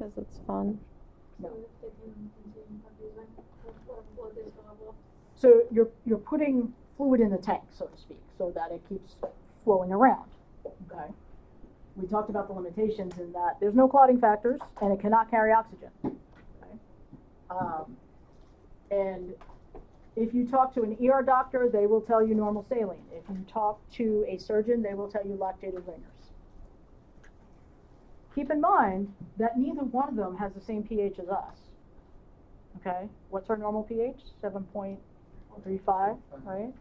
exercise. It's fun. No. So you're putting fluid in the tank, so to speak, so that it keeps flowing around. Okay. We talked about the limitations in that there's no clotting factors and it cannot carry oxygen. Okay. And if you talk to an ER doctor, they will tell you normal saline. If you talk to a surgeon, they will tell you lactated ringers. Keep in mind that neither one of them has the same pH as us. Okay, what's our normal pH? 7.35, right?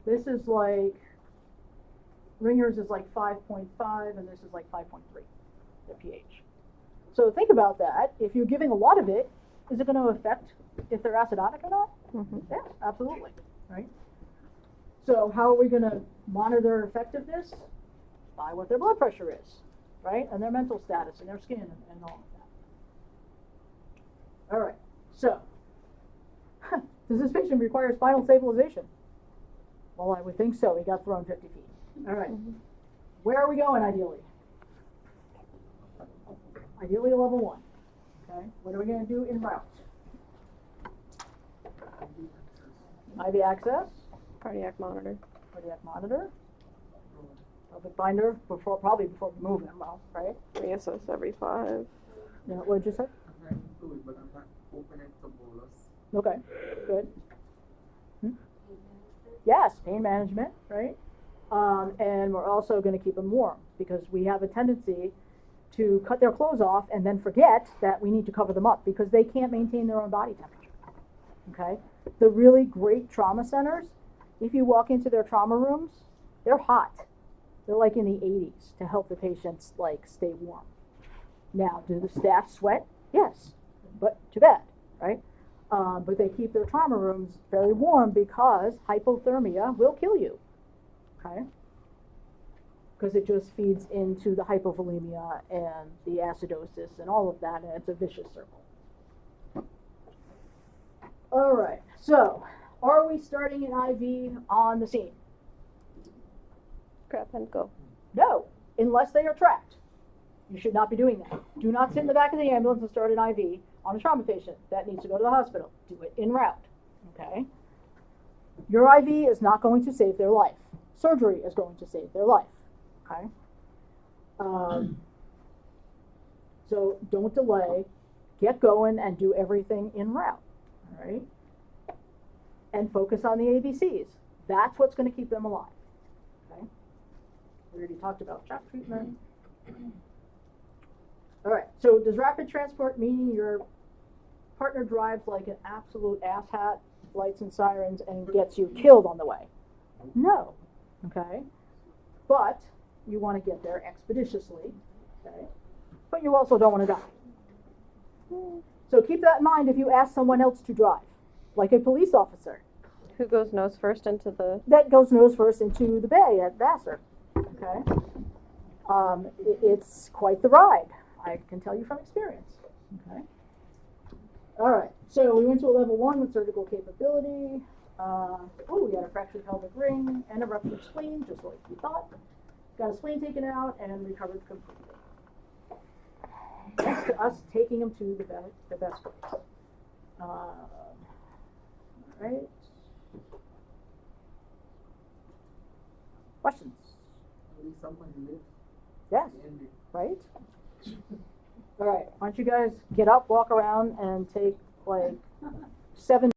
This is like, ringers is like 5.5, and this is like 5.3, the pH. So think about that. If you're giving a lot of it, is it going to affect if they're acidotic or not? Mm-hmm. Yeah, absolutely, right? So how are we going to monitor their effectiveness? By what their blood pressure is, right? And their mental status and their skin and all of that. All right, so does this patient require spinal stabilization? Well, I would think so. He got thrown 50 feet. All right, where are we going ideally? Ideally a level 1. Okay, what are we going to do in route? IV access, Cardiac monitor. cardiac monitor, pelvic binder probably before we move him, well, right? Reassess every 5. Yeah, what did you say? I'm having fluid, but I'm not opening the bolus. Okay, good. Yes, pain management, right? And we're also going to keep them warm because we have a tendency to cut their clothes off and then forget that we need to cover them up because they can't maintain their own body temperature. Okay? The really great trauma centers, if you walk into their trauma rooms, they're hot. They're like in the 80s to help the patients like stay warm. Now, do the staff sweat? Yes, but too bad, right? But they keep their trauma rooms very warm because hypothermia will kill you, okay? Because it just feeds into the hypovolemia and the acidosis and all of that, and it's a vicious circle. All right, so are we starting an IV on the scene? Grab and go. No, unless they are trapped. You should not be doing that. Do not sit in the back of the ambulance and start an IV on a trauma patient that needs to go to the hospital. Do it en route, okay? Your IV is not going to save their life. Surgery is going to save their life, okay? So don't delay. Get going and do everything en route, all right? And focus on the ABCs. That's what's going to keep them alive, okay? We already talked about shock treatment. All right, so does rapid transport mean your partner drives like an absolute asshat, lights and sirens, and gets you killed on the way? No, okay? But you want to get there expeditiously, okay? But you also don't want to die. So keep that in mind if you ask someone else to drive, like a police officer. Who goes nose first into the... That goes nose first into the bay at Vassar, okay? It's quite the ride. I can tell you from experience, okay? All right, so we went to a level 1 with surgical capability. We got a fractured pelvic ring and a ruptured spleen, just like we thought. Got a spleen taken out and recovered completely. Next to us taking him to the best place. All right. Questions? Maybe someone lives. Yes, right? All right, why don't you guys get up, walk around, and take like 7